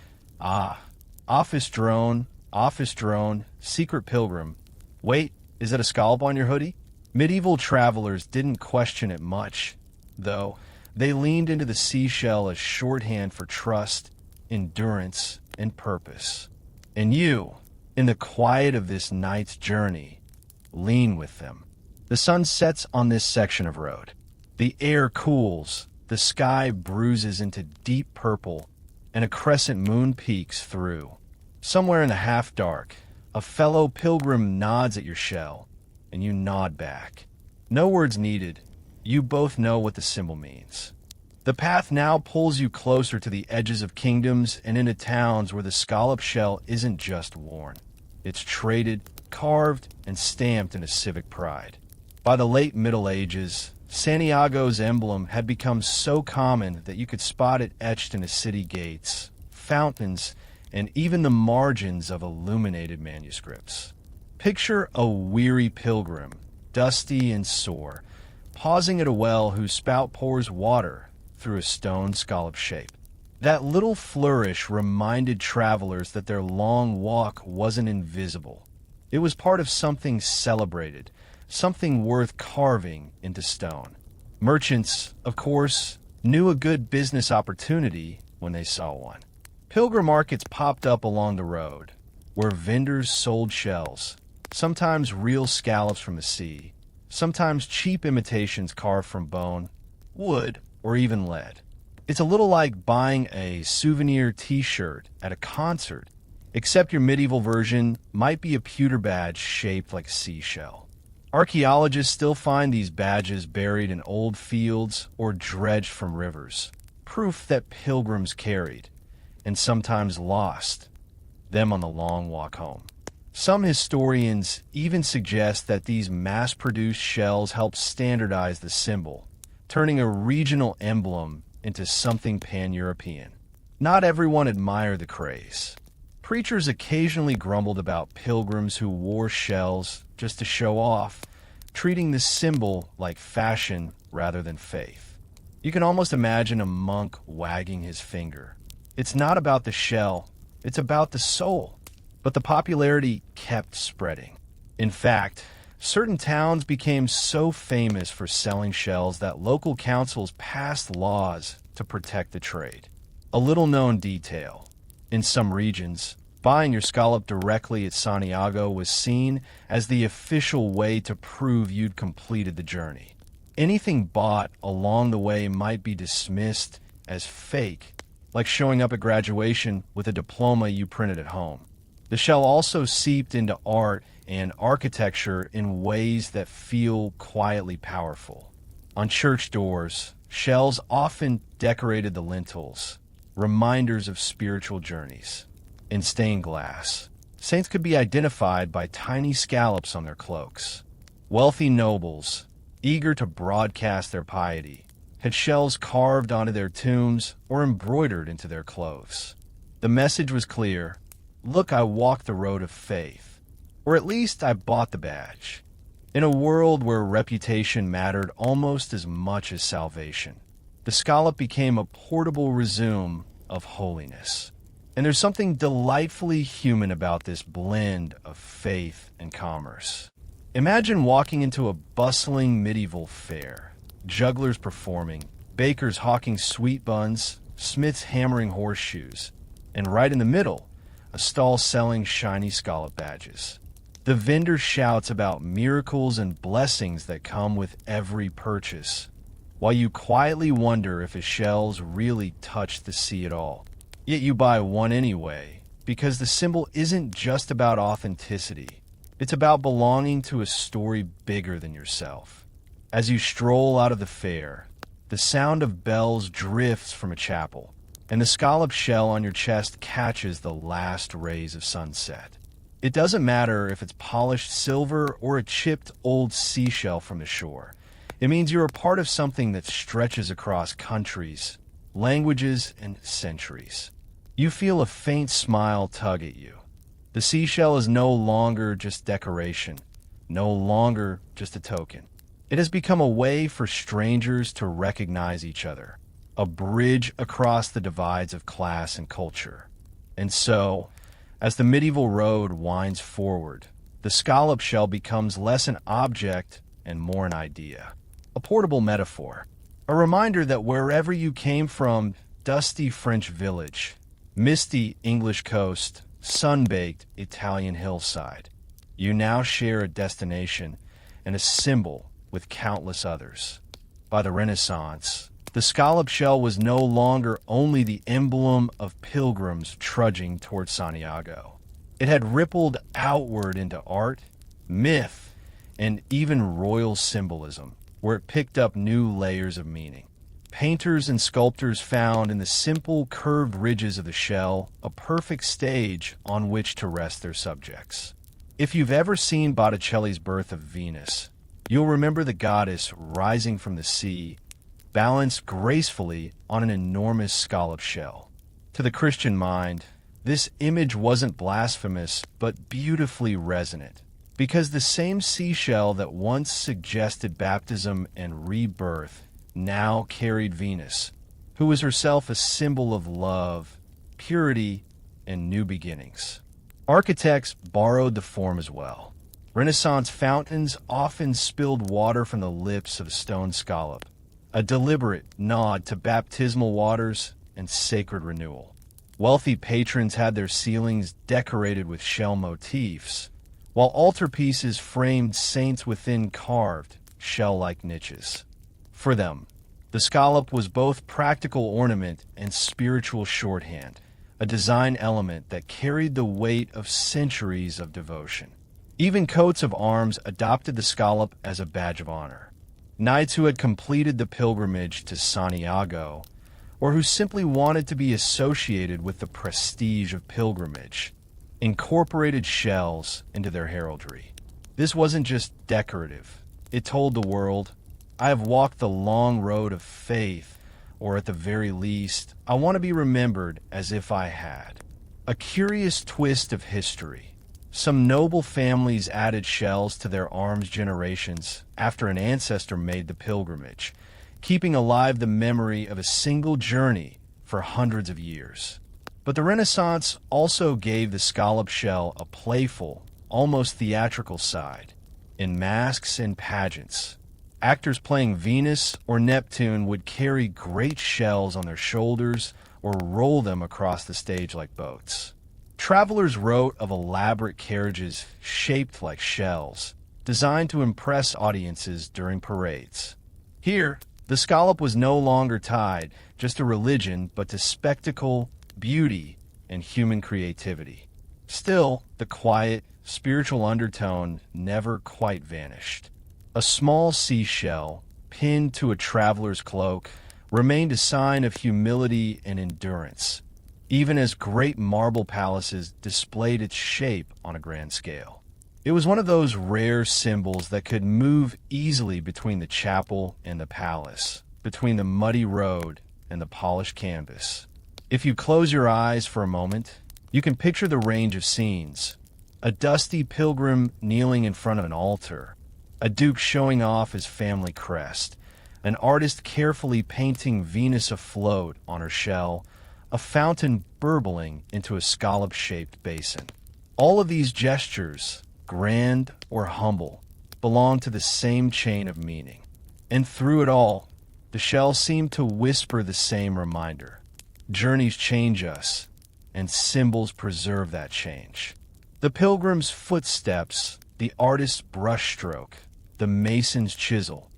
office drone, secret pilgrim. Wait, is that a scallop on your hoodie? Medieval travelers didn't question it much, though. They leaned into the seashell as shorthand for trust, endurance, and purpose. And you, in the quiet of this night's journey, lean with them. The sun sets on this section of road. The air cools, the sky bruises into deep purple, and a crescent moon peeks through. Somewhere in the half-dark, a fellow pilgrim nods at your shell, and you nod back. No words needed. You both know what the symbol means. The path now pulls you closer to the edges of kingdoms and into towns where the scallop shell isn't just worn. It's traded, carved, and stamped into civic pride. By the late Middle Ages, Santiago's emblem had become so common that you could spot it etched into city gates, fountains, and even the margins of illuminated manuscripts. Picture a weary pilgrim, dusty and sore, pausing at a well whose spout pours water through a stone scallop shape. That little flourish reminded travelers that their long walk wasn't invisible. It was part of something celebrated, something worth carving into stone. Merchants, of course, knew a good business opportunity when they saw one. Pilgrim markets popped up along the road, where vendors sold shells, sometimes real scallops from the sea, sometimes cheap imitations carved from bone, wood, or even lead. It's a little like buying a souvenir t-shirt at a concert, except your medieval version might be a pewter badge shaped like a seashell. Archaeologists still find these badges buried in old fields or dredged from rivers, proof that pilgrims carried, and sometimes lost, them on the long walk home. Some historians even suggest that these mass-produced shells helped standardize the symbol, turning a regional emblem into something pan-European. Not everyone admired the craze. Preachers occasionally grumbled about pilgrims who wore shells just to show off, treating the symbol like fashion rather than faith. You can almost imagine a monk wagging his finger. It's not about the shell, it's about the soul. But the popularity kept spreading. In fact, certain towns became so famous for selling shells that local councils passed laws to protect the trade. A little-known detail: in some regions, buying your scallop directly at Santiago was seen as the official way to prove you'd completed the journey. Anything bought along the way might be dismissed as fake, like showing up at graduation with a diploma you printed at home. The shell also seeped into art and architecture in ways that feel quietly powerful. On church doors, shells often decorated the lintels, reminders of spiritual journeys. In stained glass, saints could be identified by tiny scallops on their cloaks. Wealthy nobles, eager to broadcast their piety, had shells carved onto their tombs or embroidered into their clothes. The message was clear: look, I walk the road of faith. Or at least I bought the badge. In a world where reputation mattered almost as much as salvation, the scallop became a portable resume of holiness. And there's something delightfully human about this blend of faith and commerce. Imagine walking into a bustling medieval fair. Jugglers performing, bakers hawking sweet buns, smiths hammering horseshoes, and right in the middle, a stall selling shiny scallop badges. The vendor shouts about miracles and blessings that come with every purchase, while you quietly wonder if his shells really touched the sea at all. Yet you buy one anyway, because the symbol isn't just about authenticity. It's about belonging to a story bigger than yourself. As you stroll out of the fair, the sound of bells drifts from a chapel, and the scallop shell on your chest catches the last rays of sunset. It doesn't matter if it's polished silver or a chipped old seashell from the shore. It means you're a part of something that stretches across countries, languages, and centuries. You feel a faint smile tug at you. The seashell is no longer just decoration, no longer just a token. It has become a way for strangers to recognize each other, a bridge across the divides of class and culture. And so, as the medieval road winds forward, the scallop shell becomes less an object and more an idea, a portable metaphor, a reminder that wherever you came from, dusty French village, misty English coast, sun-baked Italian hillside, you now share a destination and a symbol with countless others. By the Renaissance, the scallop shell was no longer only the emblem of pilgrims trudging toward Santiago. It had rippled outward into art, myth, and even royal symbolism, where it picked up new layers of meaning. Painters and sculptors found in the simple curved ridges of the shell a perfect stage on which to rest their subjects. If you've ever seen Botticelli's Birth of Venus, you'll remember the goddess rising from the sea, balanced gracefully on an enormous scallop shell. To the Christian mind, this image wasn't blasphemous, but beautifully resonant, because the same seashell that once suggested baptism and rebirth now carried Venus, who was herself a symbol of love, purity, and new beginnings. Architects borrowed the form as well. Renaissance fountains often spilled water from the lips of a stone scallop, a deliberate nod to baptismal waters and sacred renewal. Wealthy patrons had their ceilings decorated with shell motifs, while altarpieces framed saints within carved, shell-like niches. For them, the scallop was both practical ornament and spiritual shorthand, a design element that carried the weight of centuries of devotion. Even coats of arms adopted the scallop as a badge of honor. Knights who had completed the pilgrimage to Santiago, or who simply wanted to be associated with the prestige of pilgrimage, incorporated shells into their heraldry. This wasn't just decorative. It told the world, I have walked the long road of faith, or at the very least, I want to be remembered as if I had. A curious twist of history. Some noble families added shells to their arms generations after an ancestor made the pilgrimage, keeping alive the memory of a single journey for hundreds of years. But the Renaissance also gave the scallop shell a playful, almost theatrical side. In masks and pageants, actors playing Venus or Neptune would carry great shells on their shoulders or roll them across the stage like boats. Travelers wrote of elaborate carriages shaped like shells, designed to impress audiences during parades. Here, the scallop was no longer tied just to religion, but to spectacle, beauty, and human creativity. Still, the quiet, spiritual undertone never quite vanished. A small seashell, pinned to a traveler's cloak, remained a sign of humility and endurance, even as great marble palaces displayed its shape on a grand scale. It was one of those rare symbols that could move easily between the chapel and the palace, between the muddy road and the polished canvas. If you close your eyes for a moment, you can picture the range of scenes. A dusty pilgrim kneeling in front of an altar, a duke showing off his family crest, an artist carefully painting Venus afloat on her shell, a fountain burbling into a scallop-shaped basin. All of these gestures, grand or humble, belong to the same chain of meaning. And through it all, the shell seemed to whisper the same reminder. Journeys change us, and symbols preserve that change. The pilgrim's footsteps, the artist's brushstroke, the mason's chisel,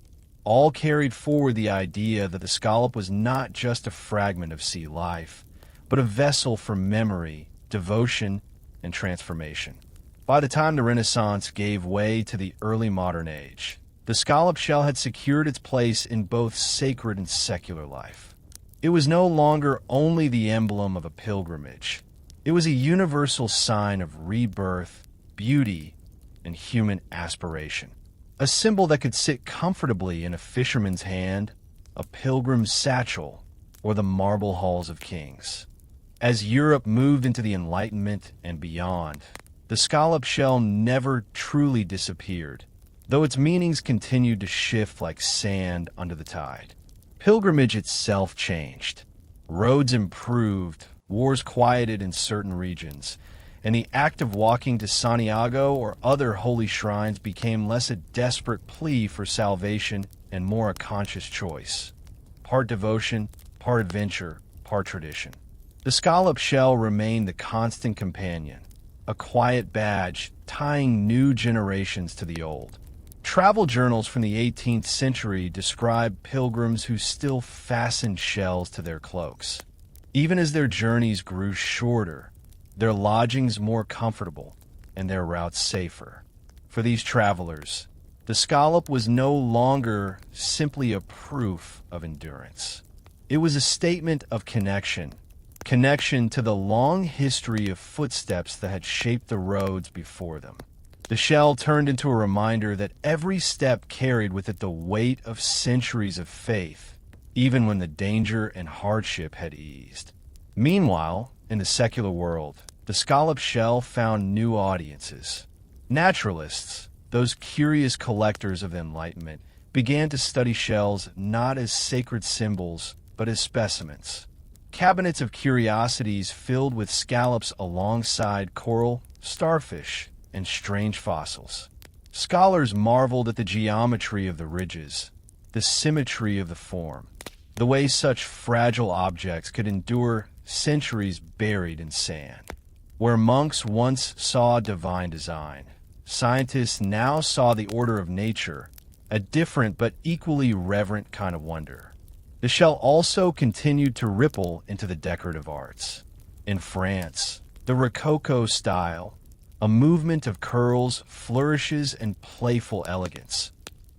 all carried forward the idea that the scallop was not just a fragment of sea life, but a vessel for memory, devotion, and transformation. By the time the Renaissance gave way to the early modern age, the scallop shell had secured its place in both sacred and secular life. It was no longer only the emblem of a pilgrimage. It was a universal sign of rebirth, beauty, and human aspiration. A symbol that could sit comfortably in a fisherman's hand, a pilgrim's satchel, or the marble halls of kings. As Europe moved into the Enlightenment and beyond, the scallop shell never truly disappeared, though its meanings continued to shift like sand under the tide. Pilgrimage itself changed. Roads improved, wars quieted in certain regions, and the act of walking to Santiago or other holy shrines became less a desperate plea for salvation and more a conscious choice. Part devotion, part adventure, part tradition. The scallop shell remained the constant companion, a quiet badge tying new generations to the old. Travel journals from the 18th century describe pilgrims who still fastened shells to their cloaks. Even as their journeys grew shorter, their lodgings more comfortable, and their routes safer. For these travelers, the scallop was no longer simply a proof of endurance. It was a statement of connection to the long history of footsteps that had shaped the roads before them. The shell turned into a reminder that every step carried with it the weight of centuries of faith, even when the danger and hardship had eased. Meanwhile, in the secular world, the scallop shell found new audiences. Naturalists, those curious collectors of enlightenment, began to study shells not as sacred symbols, but as specimens. Cabinets of curiosities filled with scallops alongside coral, starfish, and strange fossils. Scholars marveled at the geometry of the ridges, the symmetry of the form, the way such fragile objects could endure centuries buried in sand. Where monks once saw divine design, scientists now saw the order of nature, a different but equally reverent kind of wonder. The shell also continued to ripple into the decorative arts. In France, the Rococo style, a movement of curls, flourishes, and playful elegance,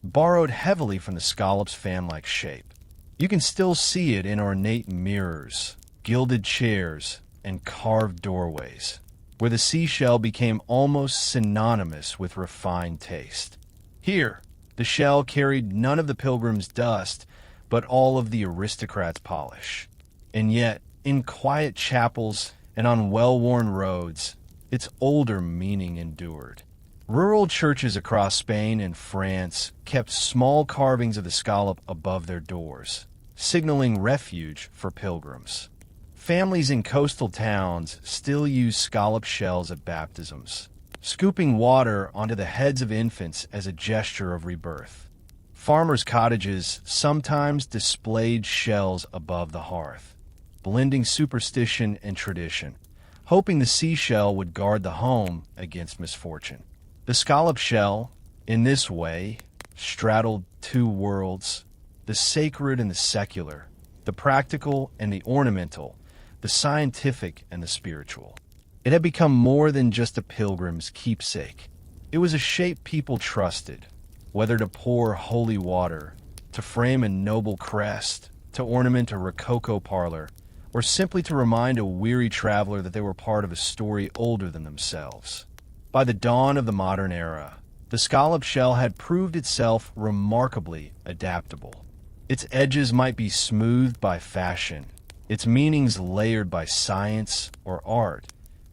borrowed heavily from the scallop's fan-like shape. You can still see it in ornate mirrors, gilded chairs, and carved doorways, where the seashell became almost synonymous with refined taste. Here, the shell carried none of the pilgrim's dust, but all of the aristocrat's polish. And yet, in quiet chapels and on well-worn roads, its older meaning endured. Rural churches across Spain and France kept small carvings of the scallop above their doors, signaling refuge for pilgrims. Families in coastal towns still use scallop shells at baptisms, scooping water onto the heads of infants as a gesture of rebirth. Farmers' cottages sometimes displayed shells above the hearth, blending superstition and tradition, hoping the seashell would guard the home against misfortune. The scallop shell, in this way, straddled two worlds, the sacred and the secular, the practical and the ornamental, the scientific and the spiritual. It had become more than just a pilgrim's keepsake. It was a shape people trusted, whether to pour holy water, to frame a noble crest, to ornament a rococo parlor, or simply to remind a weary traveler that they were part of a story older than themselves. By the dawn of the modern era, the scallop shell had proved itself remarkably adaptable. Its edges might be smoothed by fashion, its meanings layered by science or art,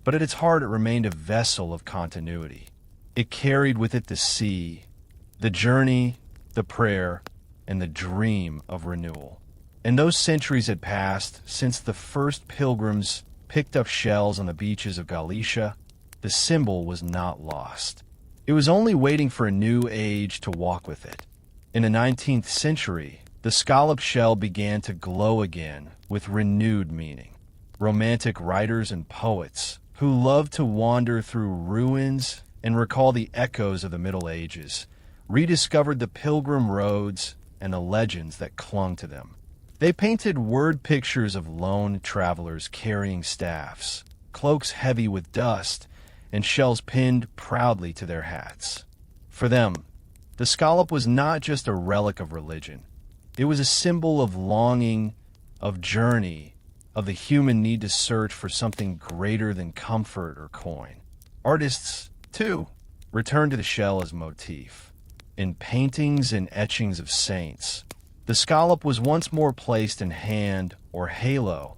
but at its heart it remained a vessel of continuity. It carried with it the sea, the journey, the prayer, and the dream of renewal. And those centuries had passed since the first pilgrims picked up shells on the beaches of Galicia. The symbol was not lost. It was only waiting for a new age to walk with it. In the 19th century, the scallop shell began to glow again with renewed meaning. Romantic writers and poets who loved to wander through ruins and recall the echoes of the Middle Ages rediscovered the pilgrim roads and the legends that clung to them. They painted word pictures of lone travelers carrying staffs, cloaks heavy with dust, and shells pinned proudly to their hats. For them, the scallop was not just a relic of religion. It was a symbol of longing, of journey, of the human need to search for something greater than comfort or coin. Artists, too, returned to the shell as motif. In paintings and etchings of saints, the scallop was once more placed in hand or halo,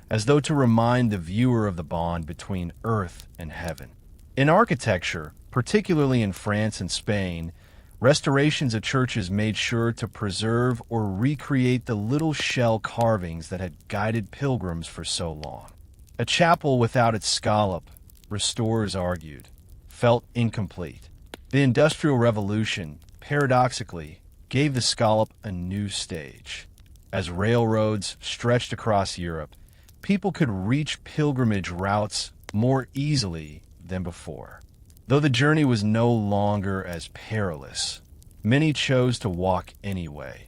as though to remind the viewer of the bond between earth and heaven. In architecture, particularly in France and Spain, restorations of churches made sure to preserve or recreate the little shell carvings that had guided pilgrims for so long. A chapel without its scallop, restorers argued, felt incomplete. The Industrial Revolution, paradoxically, gave the scallop a new stage. As railroads stretched across Europe, people could reach pilgrimage routes more easily than before. Though the journey was no longer as perilous, many chose to walk anyway,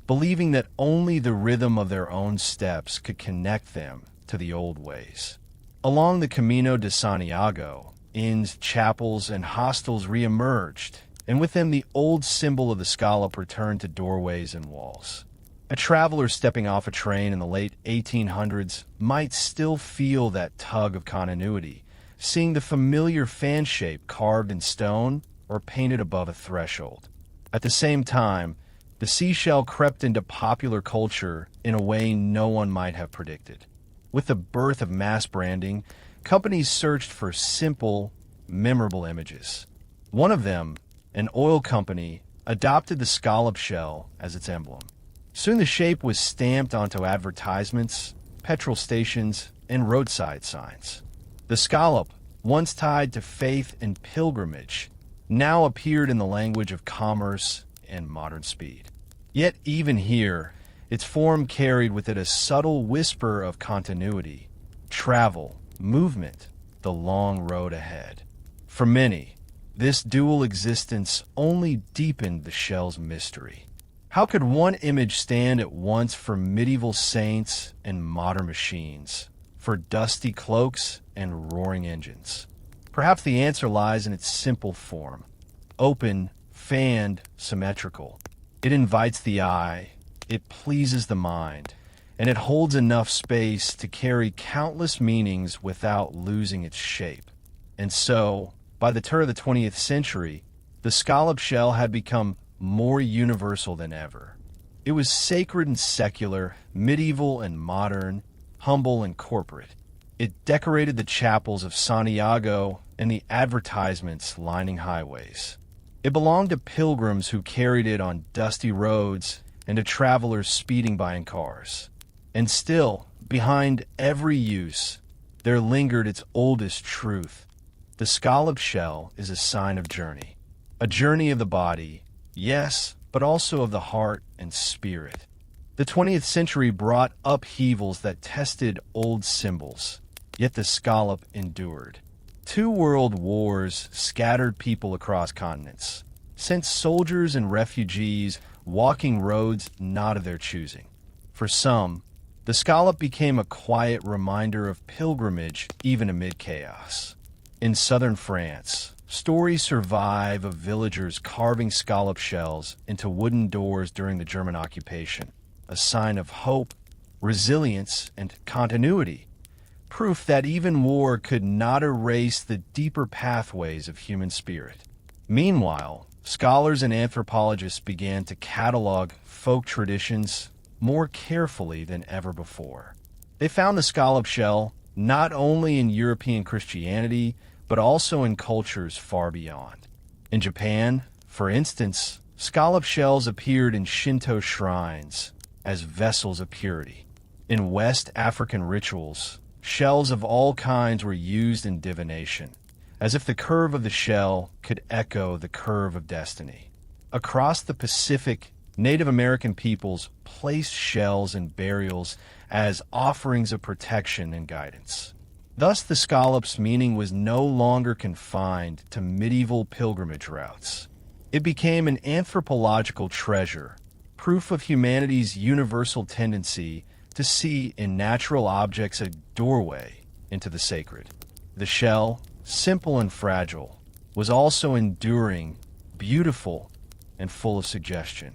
believing that only the rhythm of their own steps could connect them to the old ways. Along the Camino de Santiago, inns, chapels, and hostels re-emerged, and with them the old symbol of the scallop returned to doorways and walls. A traveler stepping off a train in the late 1800s might still feel that tug of continuity, seeing the familiar fan shape carved in stone or painted above a threshold. At the same time, the seashell crept into popular culture in a way no one might have predicted. With the birth of mass branding, companies searched for simple, memorable images. One of them, an oil company, adopted the scallop shell as its emblem. Soon the shape was stamped onto advertisements, petrol stations, and roadside signs. The scallop, once tied to faith and pilgrimage, now appeared in the language of commerce and modern speed. Yet even here, its form carried with it a subtle whisper of continuity, travel, movement, the long road ahead. For many, this dual existence only deepened the shell's mystery. How could one image stand at once for medieval saints and modern machines, for dusty cloaks and roaring engines? Perhaps the answer lies in its simple form: open, fanned, symmetrical. It invites the eye, it pleases the mind, and it holds enough space to carry countless meanings without losing its shape. And so, by the turn of the 20th century, the scallop shell had become more universal than ever. It was sacred and secular, medieval and modern, humble and corporate. It decorated the chapels of Santiago and the advertisements lining highways. It belonged to pilgrims who carried it on dusty roads and to travelers speeding by in cars. And still, behind every use, there lingered its oldest truth. The scallop shell is a sign of journey. A journey of the body, yes, but also of the heart and spirit. The 20th century brought upheavals that tested old symbols, yet the scallop endured. 2 world wars scattered people across continents, sent soldiers and refugees walking roads not of their choosing. For some, the scallop became a quiet reminder of pilgrimage even amid chaos. In southern France, stories survive of villagers carving scallop shells into wooden doors during the German occupation, a sign of hope, resilience, and continuity. Proof that even war could not erase the deeper pathways of human spirit. Meanwhile, scholars and anthropologists began to catalog folk traditions more carefully than ever before. They found the scallop shell not only in European Christianity, but also in cultures far beyond. In Japan, for instance, scallop shells appeared in Shinto shrines as vessels of purity. In West African rituals, shells of all kinds were used in divination, as if the curve of the shell could echo the curve of destiny. Across the Pacific, Native American peoples placed shells in burials as offerings of protection and guidance. Thus, the scallop's meaning was no longer confined to medieval pilgrimage routes. It became an anthropological treasure, proof of humanity's universal tendency to see in natural objects a doorway into the sacred. The shell, simple and fragile, was also enduring, beautiful, and full of suggestion.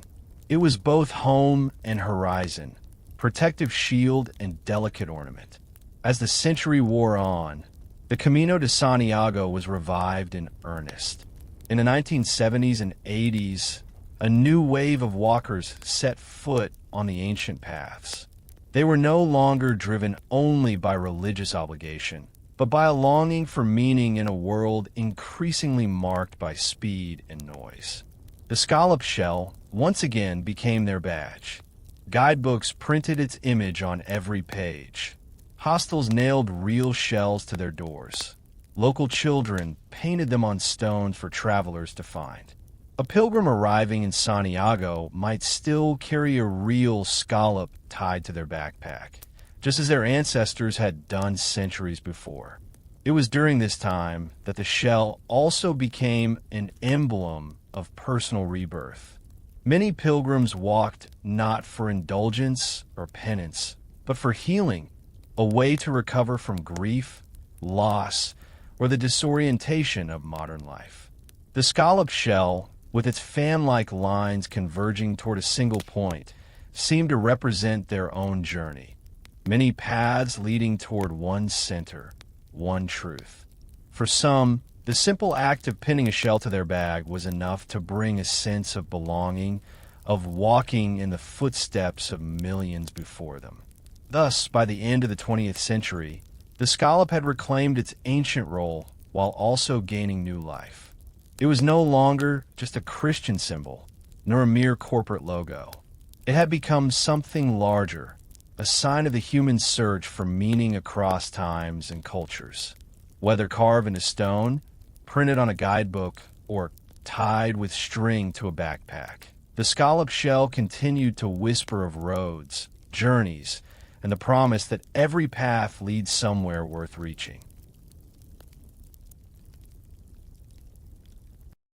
It was both home and horizon, protective shield and delicate ornament. As the century wore on, the Camino de Santiago was revived in earnest. In the 1970s and 80s, a new wave of walkers set foot on the ancient paths. They were no longer driven only by religious obligation, but by a longing for meaning in a world increasingly marked by speed and noise. The scallop shell once again became their badge. Guidebooks printed its image on every page. Hostels nailed real shells to their doors. Local children painted them on stones for travelers to find. A pilgrim arriving in Santiago might still carry a real scallop tied to their backpack, just as their ancestors had done centuries before. It was during this time that the shell also became an emblem of personal rebirth. Many pilgrims walked not for indulgence or penance, but for healing, a way to recover from grief, loss, or the disorientation of modern life. The scallop shell, with its fan-like lines converging toward a single point, seemed to represent their own journey. Many paths leading toward one center, one truth. For some, the simple act of pinning a shell to their bag was enough to bring a sense of belonging, of walking in the footsteps of millions before them. Thus, by the end of the 20th century, the scallop had reclaimed its ancient role while also gaining new life. It was no longer just a Christian symbol, nor a mere corporate logo. It had become something larger, a sign of the human search for meaning across times and cultures. Whether carved in a stone, printed on a guidebook, or tied with string to a backpack, The scallop shell continued to whisper of roads, journeys, and the promise that every path leads somewhere worth reaching.